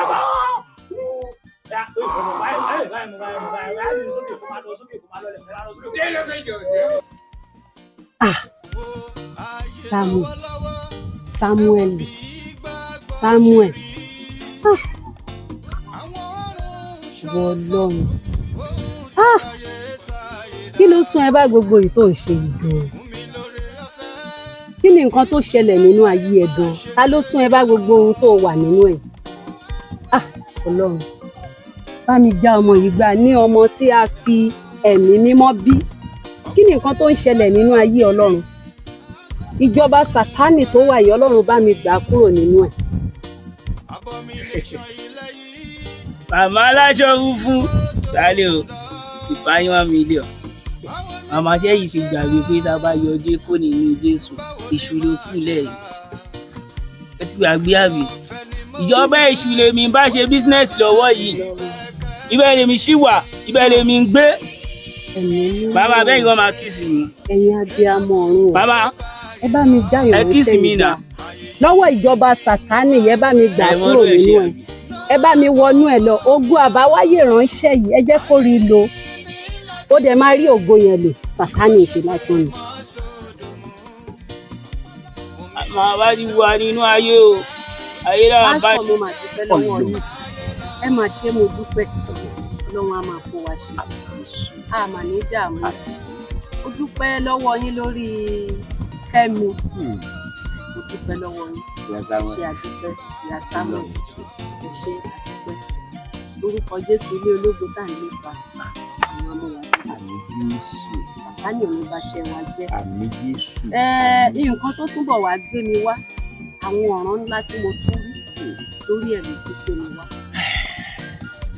á. Samuel. Ọlọ́run. Kí ló sún ẹ bá gbogbo yìí tó ń ṣe yìí gan? Kí ni nǹkan tó ṣẹlẹ̀ nínú ayé ẹ gan? Ta ló sún ẹ bá gbogbo ohun tó wà nínú ẹ̀? Ọlọ́run, bá mi já ọmọ yìí gbà ní ọmọ tí a fi ẹ̀mí mímọ́ bí. Kí ni nǹkan tó ń ṣẹlẹ̀ nínú ayé Ọlọ́run? Ìjọba Sátánì tó wà yìí, Ọlọ́run bá mi gbà kúrò nínú ẹ̀. Màmá aláṣọ funfun sálẹ̀ o ìfàyín 1 million. Màmá sẹ́yìn ti gbàgbé pé tá a bá yọ ọdẹ kó nínú Jésù èṣù ló kù lẹ́yìn. Ẹ ti gbàgbé àbí? Ìjọba èṣù lèmi bá ṣe business lọ́wọ́ yìí. Ibẹ̀ lèmi ṣì wà, ibẹ̀ lèmi ń gbé. Bàbá bẹ́ẹ̀ ni wọ́n máa kíìsì mi. Ẹ̀yin abiyamọ ọ̀run. Bàbá ẹ bá mi já ìránṣẹ́ ẹ kíìsì mi nà. Lọ́wọ́ ìjọba Sátánì ẹ bá mi gbà kúrò nínú ẹ̀. Ẹ bá mi wọnú ẹ̀ lọ. Ògo àbáwáyé ìránṣẹ́ yìí ẹ jẹ́ kó rí i lò. Ó dẹ̀ máa rí ògo yẹn lò. Sátánì ṣe lásán ni. Màá bá ti wà nínú ayé o. Ayé lára bá ṣe. Mo máa dúpẹ́ lọ́wọ́ yín. Ẹ máa ṣe mo dúpẹ́. Ọlọ́run á máa kó wa ṣe. A mà ní dààmú. Ó dúpẹ́ lọ́wọ́ yín lórí Kẹ́mi. Mo dúpẹ́ lọ́wọ́ yín. Ẹ ṣé àdúpẹ́. Ìyá Samuel. Ẹ ṣé àdúpẹ́. Lórúkọ Jésù ilé ológo tá à ń lépa. Àwọn ọmọ wa ní Sátánì ò ní bá ṣe wa jẹ́. Nǹkan tó túbọ̀ wá gbé mi wá. Àwọn ọ̀ràn ńlá tí mo tún rí lórí ẹ̀ ló ti gbé mi wá.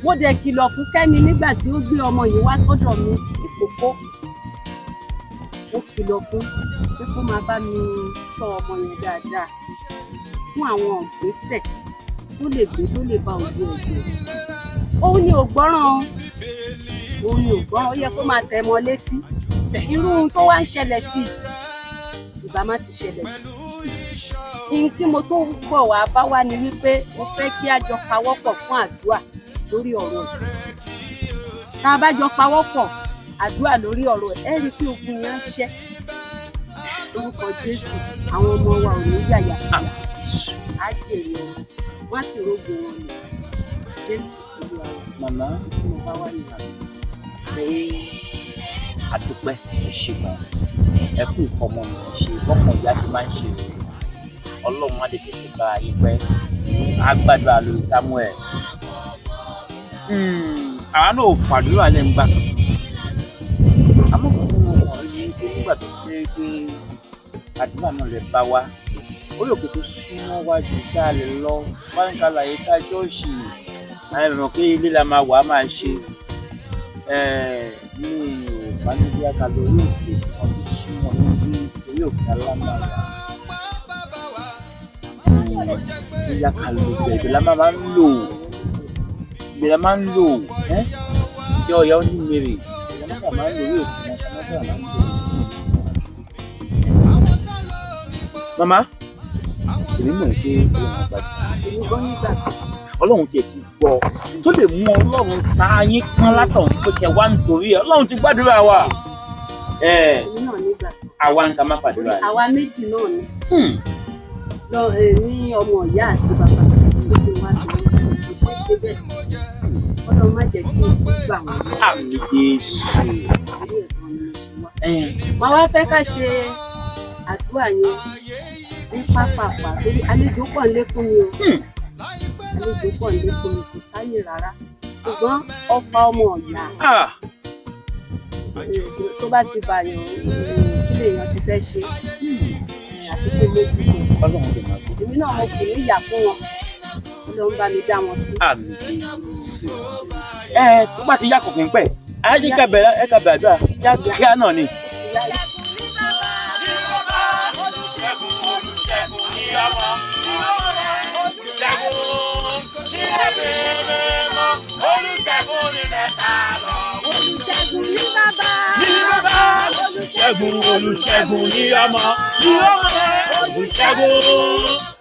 Mo dẹ̀ kìlọ̀ fún Kẹ́mi nígbà tí ó gbé ọmọ yìí wá sọ́dọ̀ mi ìkókó. Mo kìlọ̀ fún pé kó máa bá mi ṣọ́ ọmọ yẹn dáadáa fún àwọn ìgbésẹ̀ tó lè gbé tó lè bá òbí ẹ̀jẹ̀. Òun ni ò gbọ́ràn ó yẹ kó máa tẹ̀ mọ́ létí. Irú ohun tó wá ń ṣẹlẹ̀ sí ìbá má ti ṣẹlẹ̀ sí. Ihun tí mo tó ń bọ̀ wá bá wá ni wípé mo fẹ́ kí a jọ pawọ́pọ̀ fún àdúrà lórí ọ̀rọ̀ ẹ̀. Tá a bá jọ pawọ́pọ̀ àdúrà lórí ọ̀rọ̀ ẹ̀, ẹ rí sí ogun yẹn ń ṣẹ́. Lórúkọ Jésù, àwọn ọmọ wa ò ní yàyà fìyà. Á jèrè wọn, wọ́n á sì rógo wọn lò. Jésù Olúwa wa. Màmá tí mo bá wá nìyà. ṣe àdúpẹ́ ìṣègùn ẹ kú ìfọmọ mi ṣe bọ́kàn ìyá ṣe máa ń ṣe Ọlọ́run á lè tètè bá ayé pẹ́ á gbàdúrà lórí Samuel. Àwọn náà fàdúrà lẹ́nu gbà kan àmọ́ kò tún wọn kàn rí pé nígbà tó ṣe pé àdúrà náà lè bá wa ó lè kó tó súnmọ́ wájú tá a lè lọ báyìí ká láyé ká ṣọ́ọ̀ṣì àwọn ẹ̀rọ pé ilé la máa wà á máa ṣe ní ìbánidí àkàlò orí òkè kan tó súnmọ́ níbi orí òkè alámàlà ní àkàlò ìbẹ̀rẹ̀ la máa ń lò ìbẹ̀rẹ̀ la máa ń lò ìjọ ọ̀yà ó ní mèrè ìjọba máa ń lò orí òkè wọn ká máa sábà máa ń lò màmá èmi mọ̀ pé ọlọ́run tiẹ̀ ti gbọ́ tó lè mú ọlọ́run sáyín tán látọ̀hún pé kẹ wá nítorí ẹ̀ ọlọ́run ti gbàdúrà wa. èmi náà nígbà àwa ń ká má pàdúrà. àwa méjì náà ni ní ọmọ ìyá àti bàbá tó ti wá sí kò ṣeé ṣe bẹ́ẹ̀ ọlọ́run má jẹ́ kí n gbà wọ́n lọ. àmì Jésù. màá wá fẹ́ ká ṣe àdúrà yẹn ní pápápá torí àlejò pọ̀ ń lékún mi o àlejò pọ̀ ń lékún mi kò sáyè rárá ṣùgbọ́n ọ̀pá ọmọ ọ̀yà tó bá ti bàyàn kí lèèyàn ti fẹ́ ṣe àti pé méjì kò èmi náà mo kì í níyà fún wọn Ọlọ́run bá mi dá wọn sí. àmì Jésù. tó bá ti yá kò kí n pẹ́ ayé ká bẹ̀rẹ̀ ẹ ká bẹ̀rẹ̀ àdúrà kíá náà ni. Olùṣègùn ní ọmọ olùṣègùn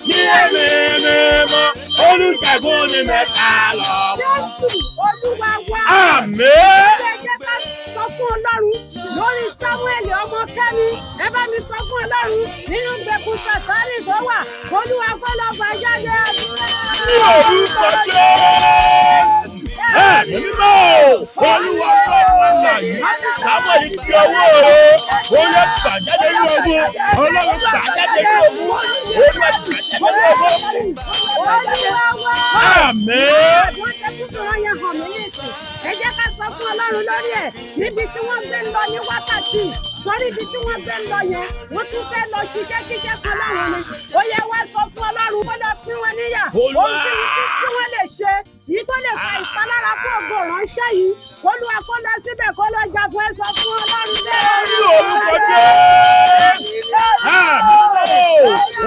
ní ẹ̀mí mímọ́ olùṣègùn ní mẹ́ta lọ. Jésù Olúwa wa. Àmín. Ẹ jẹ́ ká sọ fún Ọlọ́run lórí Sámúẹ́lì ọmọ Kẹ́mi. Ẹ bá mi sọ fún Ọlọ́run nínú ìgbèkùn Sátánì tó wà. Olúwa kó lọ fà jáde àdúrà. Ní orúkọ Jésù. Ẹ̀mí mímọ́ Olúwa lọ́wọ́ láyé. Sámúẹ́lì fi ọwọ́ rẹ̀ ó yẹ gbàjáde ní ogun. Ọlọ́run gbàjáde ní ogun. Olúwa gbàjáde ní ogun. Àmín. Wọ́n ṣe kúkú wọn yẹn hàn mí nísìn. Ẹ jẹ́ ká sọ fún Ọlọ́run lórí ẹ̀ níbi tí wọ́n gbé ń lọ ní wákàtí. Torí ibi tí wọ́n gbé ń lọ yẹn, wọ́n tún fẹ́ lọ ṣiṣẹ́ kíṣẹ́ kan láwọn ni. Ó yẹ wá sọ fún Ọlọ́run kó lọ pín wọn níyà. Ohun tí wọ́n lè ṣe yìí tó lè fa ìpalára fún ògo ránṣẹ́ yìí. Olúwa kó lọ síbẹ̀ kó lọ jagun ẹ sọ fún Ọlọ́run lẹ́yìn.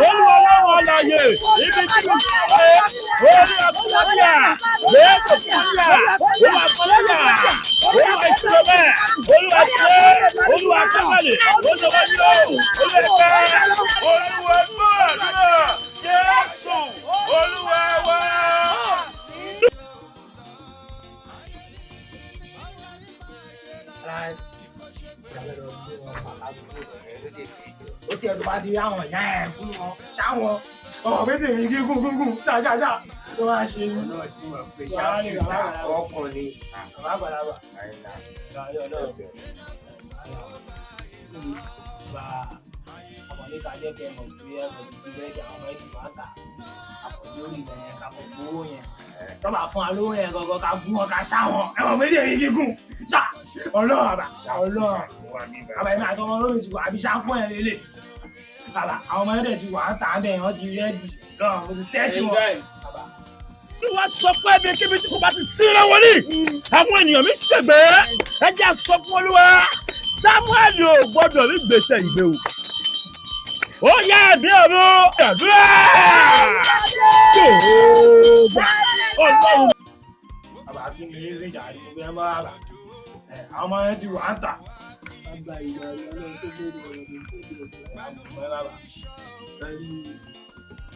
Olúwa lọ́wọ́ láyé ibi tí mo ti wọlé orí àkọlọ́yà lẹ́ẹ̀kọ́ fúnlá olúwa kọlọ́yà olúwa ìṣòro bẹ́ẹ̀ olúwa ṣe olúwa kọ́kọ́lẹ̀ olúwa yóò olúwa ẹ̀ka olúwa gbọ́dọ̀ Jésù olúwa wá. ó tiẹ̀ tó bá ti rí àwọn ìyá ẹ̀ fún wọn ṣáwọn ọmọ pété mi gígùn ṣáṣáṣá tó máa ṣe ní. náà tí mo pe ṣáṣá ọkùnrin bàbá àgbàlagbà ìdájọ́ náà bá àpọ̀lé kájẹ́ kẹ́ mọ̀ pé ẹ̀rọ ti bẹ́ẹ̀ kí àwọn ẹ̀sìn máa tà àpọ̀lé orí ilẹ̀ yẹn ká fọ̀ gbówó yẹn tọ́ba fún wa lówó yẹn gangan ká gún wọn ká ṣáwọn ẹ̀wọ̀n pété mi gígùn ṣá ọlọ́run àbá ọlọ́run àbá ẹ̀mí àtọmọ lórí ti wà àbí ṣáàpọ̀ yẹn lélẹ̀ bàbá àwọn ọmọ ẹ̀dẹ̀ ti wà á tà á bẹ̀ wọ́n ti rẹ́dì lọ́run mo ti sẹ́ẹ̀tì wọn. Bí wọ́n sọ pé ibi kíbi tí kò bá ti sí ra wọlé àwọn ènìyàn mi ṣègbè ẹ jẹ́ sọ fún Olúwa Sámúẹ́lì ò gbọ́dọ̀ rí gbèsè ìgbé o. Ó yá ẹ̀mí ọ̀run àdúrà Ọlọ́run. Bàbá kí ni yéé ṣèjà ní gbogbo ẹ̀ máa bà àwọn ọmọ yẹn ti wà á tà. Bàbá ìyá ọlọ́run tó gbé ní ọ̀rọ̀ tó gbé ní ọ̀rọ̀ bàbá lórí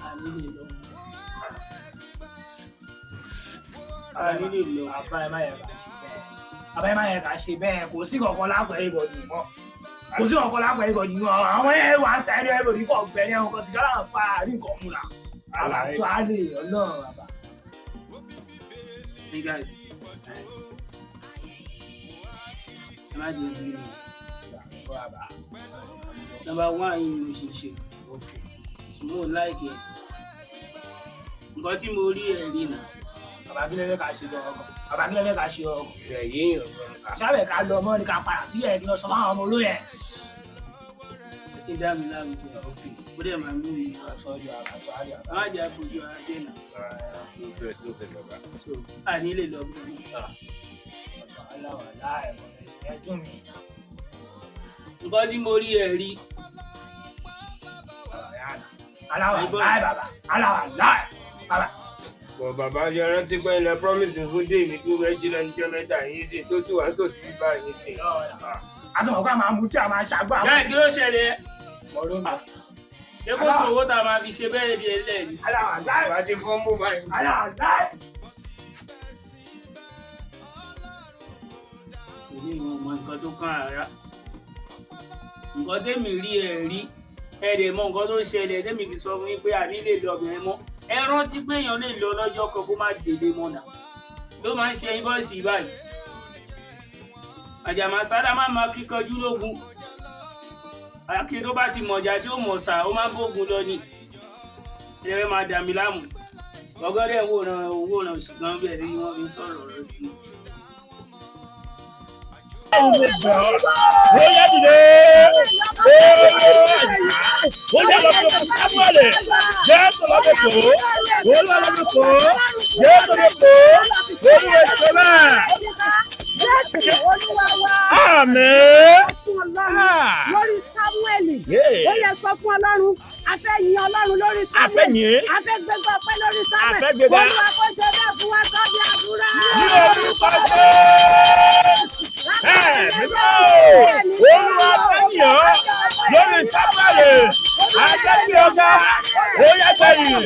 ànílè lọ. Ànílè lọ. Àbá ẹ̀ má yẹ ká ṣe bẹ́ẹ̀. Àbá ẹ̀ má yẹ ká ṣe bẹ́ẹ̀ kò sí kankan lápẹ̀ ìbọ̀dì mọ́. Kò sí kankan lápẹ̀ ìbọ̀dì mọ́. Àwọn yẹn wà á tà ẹni ìbọ̀dì kọ̀ gbẹ̀ ní ẹ̀wọ̀n kan sìgá láwọn fa àárín kan múra. Àbá tó á lè ọlọ́run bàbá. Hey guys, ẹ má jẹ́ ìbí mi. Number one yìí ni mo ṣe ṣe. Mo like it. Nǹkan tí mo rí ẹ̀ rí nà. Bàbá kí lẹ́fẹ̀ẹ́ ká ṣe ọkọ̀. Bàbá kí lẹ́fẹ̀ẹ́ ká ṣe ọkọ̀. rẹ̀ yéèyàn gan. Ṣábẹ̀ ká lọ mọ́ ni ká padà sílẹ̀ ẹ̀dín ọ̀sán láwọn ọmọ olóyè. Ẹ ti dá mi láwùjọ. Ó dẹ̀ máa ń mú mi. Sọ́ọ́dì àgbàdo àríyá. Má jẹ́ àpòjù ara dé nà. Àní lè lọ bí mi. Aláwọ̀ láì ẹ̀dùn mi. Nǹkan tí mo rí ẹ̀ rí. Aláwọ̀ láì bàbá. Aláwọ̀ láì bàbá. Bọ̀ bàbá yọ rántí pé ilẹ̀ promise fún Dèmí tó fẹ́ ṣe lẹ́nu jẹ́ mẹ́ta yìí sí tó tù wá tó sì bá yìí sí. A tún mọ̀ pé a máa mú tí a máa ṣàgbọ́ àwọn. Bẹ́ẹ̀ kí ló ṣẹlẹ̀? ṣé kò sówó tá a máa fi ṣe bẹ́ẹ̀ di ẹlẹ́ni. Bá ti fọ́ mú báyìí. Èmi ìwọ̀n mọ nǹkan tó kàn rárá. Nǹkan tẹ́mi rí ẹ̀ rí ẹ̀rẹ̀ mọ nǹkan tó ṣẹlẹ̀ tẹ́mi fi sọ fún yín pé àní lè lọ ọbẹ̀ mọ́. Ẹ rántí pé èèyàn lè lọ lọ́jọ́ kan kó má délé mọ́ náà. Ló máa ń ṣe yín bọ́ọ̀sì báyìí. Àjàmásádá máa ma kíkanjú lógun. Akin tó bá ti mọ̀jà tí ó mọ̀ sá ó máa ń bógun lọ ni. Ẹ̀rẹ́ máa dà mí láàmú. Ọgọ́dẹ̀ owó náà ṣùgbọ́n bẹ́ẹ̀ ni wọ́n fi sọ̀rọ̀ ọ̀rọ̀ sí i. Lórí Sámúẹ́lì, ó yẹ sọ fún Ọlọ́run, a fẹ́ yin Ọlọ́run lórí Sámúẹ́lì, a fẹ́ gbégbá ọpẹ́ lórí Sámúẹ́lì, Olúwa kó ṣe bẹ́ẹ̀ fún wa sọ́bí àdúrà. Olúwa fẹ́yàn lórí Sámúẹ́lì, ajẹ́bí ọ̀gá, ó yá gbẹ̀yìn,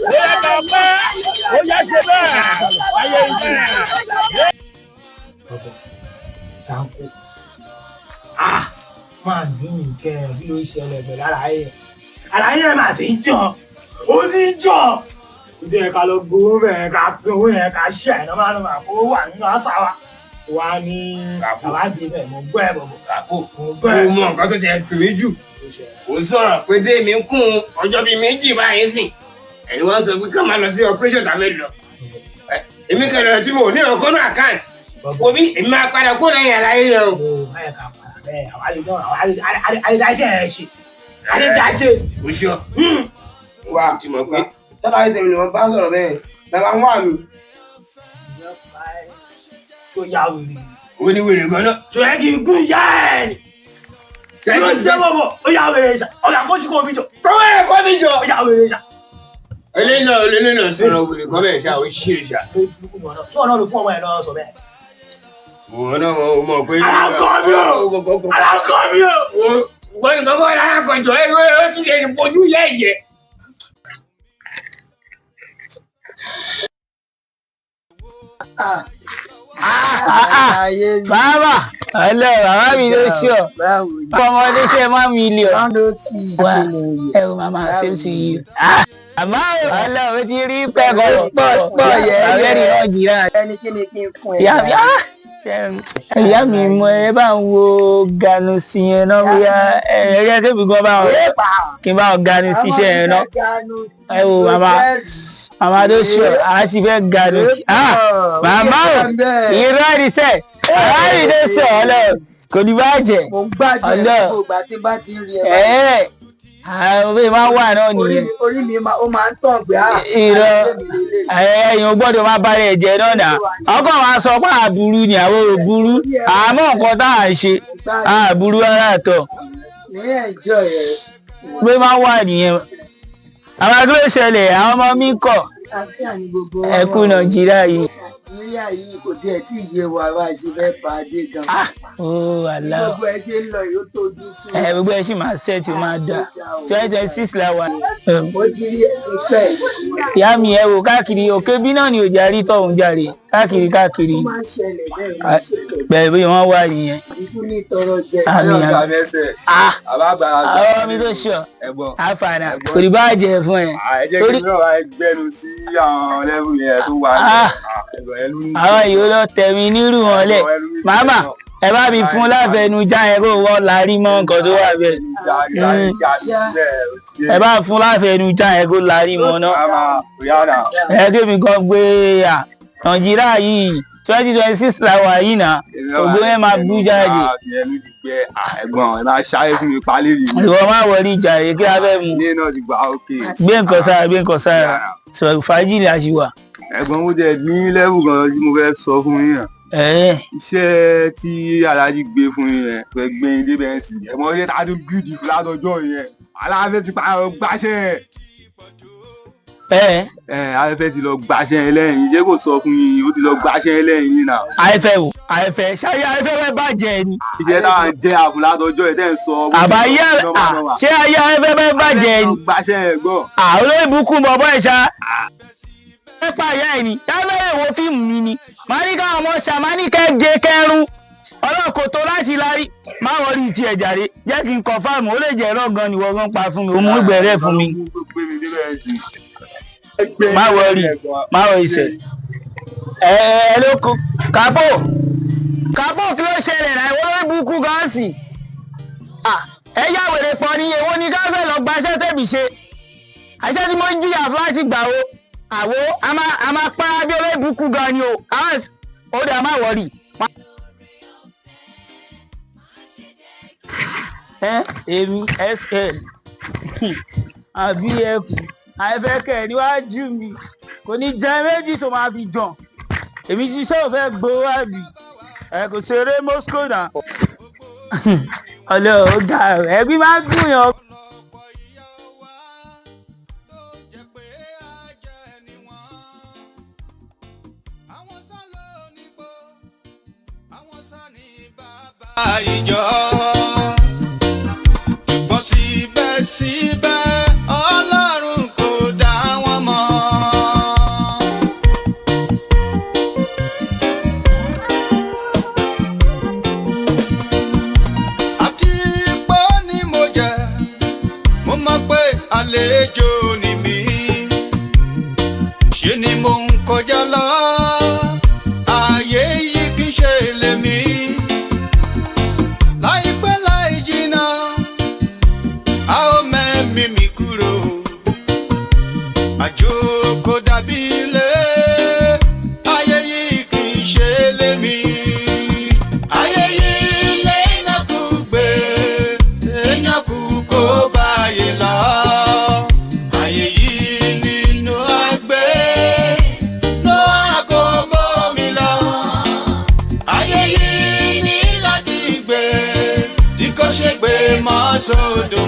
ó yá gbà pẹ́, ó yá ṣe bẹ́ẹ̀, ayé ìfẹ́. Ṣáńkó. Máa dín nǹkan bí ló ṣẹlẹ̀ bẹ̀ lára yẹn. Ara yẹn mà ti ń jọ. Ó ti ń jọ. Ó jẹ́ ká lọ gbowó bẹ́ẹ̀ ká pín owó yẹn ká ṣe àìná máa ń máa kó wà nínú àṣà wa. Wà ní àwádìí bẹ́ẹ̀ mo gbọ́ ẹ̀ bọ̀bọ̀ kápò. Mo gbọ́ ẹ̀. Mo mọ nǹkan tó ṣe pè mí jù. Ó sọ̀rọ̀ pé dé mi ń kún ọjọ́ bíi méjì báyìí sìn. Ẹ̀yin wọ́n sọ pé ká máa lọ sí operation tàbí lọ. Èmi kan lọ tí mo ní ọkọ náà àkáǹtì. Omi èmi máa padà kó lẹ́yìn àlàyé yẹn o. Bẹ́ẹ̀ àwárí àrídáṣe ẹ̀ ṣe. Àrídáṣe. O ṣọ. Wà Ti mọ̀ pé. tọ́lá ayé tèmi ni wọ́n bá sọ̀rọ̀ bẹ́ẹ̀ bàbá ń wà mí. Tó yá wèrè. Ó ní wèrè gan-an. Tó yẹ kí n gún yá ẹ̀ ni. Yóò ṣe bọ̀bọ̀, ó yá wèrè ṣá. Ọ̀gá kó ṣì kò mi jọ. Kọ́wé ẹ̀ kọ́ mi jọ. Ó yá wèrè ṣá. Eléyìí náà sọ̀rọ̀ wèrè kọ́ bẹ́ẹ̀ ṣá, ó ṣe ṣá. Ṣé ọ̀nà ló fún ọmọ ẹ̀ lọ́wọ́ sọ bẹ́ẹ̀? Òun náà mọ̀ pé. Alákọ̀ mi o! Alákọ̀ mi o! Wọ́n ní kọ́kọ́ alákọ̀jọ́ ẹ̀rọ ẹ̀rọ kí lè bojú lẹ́yẹ. Bàbá ọlọ́ bàbá mi ló ṣọ. Ọmọdé ṣe má mi lè ọ́. Wá ẹ̀rù màmá ṣe ń ṣe yìí. Àmọ́ ọlọ́ o ti rí pẹ́kọ̀ pọ̀ yẹ ẹ̀rí náà jìrà. Ẹni kí ni kí n fún ẹ? Ìyá mi mọ ẹ bá ń wo ganu sí yẹn náà bóyá ẹ̀rẹ́ kébì gan bá wọn kí n bá wọn ganu sí iṣẹ́ yẹn náà. Ẹ wo màmá tó ṣọ àti fẹ́ ganu sí. Màmá o irọ́ ìdísẹ́ àárín tó ṣọ ọlọ́ kò ní bá jẹ́ ọlọ́ àwọn òbí máa wà náà nìyẹn. Orí mi ó máa ń tàn gbé. Irọ́ ẹ̀yin ò gbọ́dọ̀ máa bá rẹ̀ jẹ́ náà nà. Ọkọ̀ máa sọ pé àbúrú ni àwọn òbúrú. Àmọ́ nǹkan tá à ń ṣe àbúrú ara àtọ̀. Ní ẹ̀jọ́ rẹ̀. Pé máa wà nìyẹn. Àwọn agbèrè ṣẹlẹ̀ àwọn ọmọ mi kọ̀. Ẹkú Nàìjíríà yìí. Nàìjíríà yìí kò tiẹ̀ tí ì yé wa bá a ṣe fẹ́ bá a dé gan. Àlá. Gbogbo ẹ ṣe ń lọ yóò tójú sí. Gbogbo ẹ ṣì máa ṣẹ́ tí ó máa dà. 2026 la wà. Mo ti rí ẹ ti pẹ́. Ìyá mi ẹ wò káàkiri òkè bí náà ni ò járí tọ̀hún jàre káàkiri. Ó máa ń ṣẹlẹ̀ bẹ́ẹ̀ máa ń ṣẹlẹ̀. Bẹ́ẹ̀ bí wọ́n wà nìyẹn. Ikú ní tọrọ jẹ. Àmì àwọn mi tó ṣọ àfààní kò ní bá jẹ fún ẹ. Ẹ jẹ́ kí n náà wá gbẹ́nu sí àwọn lẹ́bù yẹn tó wà ní àwọn yìí ó lọ tẹ̀mí nírú wọn lẹ̀. Màmá ẹ bá mi fún láfẹnujá yẹn kó wọ́n larí mọ́ nǹkan tó wà bẹ́ẹ̀. Ẹ bá fún láfẹnujá yẹn kó larí mọ́ náà. Ẹ kébì kan gbé Nàìjíríà yìí 2026 la wà yìí náà ògbó yẹn máa bú jáde. Ẹ̀gbọ́n ẹ máa ṣáré fún mi pálí rí. Ìwọ máa wọlé ìjà rẹ kí a fẹ́ mu. Ilé náà ti gbà ókè. Gbé nǹkan sára sọ̀rọ̀ fàájì ni a ṣì wà. Ẹ̀gbọ́n mo jẹ ní lẹ́wù kan tí mo fẹ́ sọ fún yín yàn. Iṣẹ́ tí Aláàjì gbé fún yín yẹn fẹ́ gbé yín débẹ̀ sí. Ẹ̀gbọ́n yẹn tá a tún bíúdì fún látọjọ́ yẹn. Aláàfẹ́ ti pa gbáṣẹ́ yẹn. Afẹ́fẹ́ ti lọ gbàṣẹ́ yẹn lẹ́yìn, ṣé kò sọ fún yín, ó ti lọ gbàṣẹ́ yẹn lẹ́yìn yín náà. Afẹ́fẹ́ wò, àìfẹ́ ṣáyé àìfẹ́ fẹ́ bàjẹ́ ni. ìjẹ́ táwọn jẹ́ àbùlá tọjọ́ ẹ̀ tẹ́ ń sọ. àbáyé ṣé ayé àìfẹ́ fẹ́ bàjẹ́ ni. gbàṣẹ ẹ̀ gbọ́. àwọn olóòbùkún bọ̀bọ̀ ẹ̀ ṣá. ẹ pààyà ẹ̀ ni dábẹ́rẹ́ wo fíìmù mi ni màá ní káwọn ọmọ ṣàmánì kẹ́ẹ̀jẹ kẹrun ọlọ́kọ̀ tó láti lárí má wọrí ti ẹ̀ jàre jẹ́ kí n kọ̀fáàmù ó lè jẹ́ ẹ̀rọ gan ni wọ́n gan pa fún mi ó mú ìgbẹ̀rẹ̀ fún mi. má wọrí sẹ̀ ẹ ló kú kápò kí ló ṣẹlẹ̀ náà ìwọ́n ló bukú gan sí ẹ yá wèrè pọ̀ ní èwo ni káfẹ́ lọ gbaṣẹ́ tẹ̀bí ṣe àṣẹ tí mo ń jìyà fún láti gbà wo àwo a máa pa bí olóyè bukú gan ni o ó dà má wọrí. èmi SL àbí ẹkùn àìfẹ́kẹ̀ níwájú mi kò ní jẹ méjì tó máa fi jàn èmi ṣiṣẹ́ ò fẹ́ gbowó àbí kò ṣeré Moscow náà ọlọ́ ọ̀gá ẹbí máa ń dùn yàn. ìjọ ṣùgbọ́n síbẹ̀síbẹ̀ Ọlọ́run kò dá wọn mọ̀. àti pé ni mo jẹ́ mo mọ̀ pé àlejò ni mí ṣe ni mo ń kọjá lọ ayé yìí kì í ṣe lèmi. láìpẹ́ láì jìnnà a ó mẹ́mí mi kúrò àjò kò dàbí ilé ayé yìí kì í ṣe lémi. ayé yìí lé iná kú gbé iná kú kó báyé lọ. ayé yìí nínú àgbé ló àkóbó mi lọ. ayé yìí ní láti gbé tí kò ṣe gbé mọ́ sódò.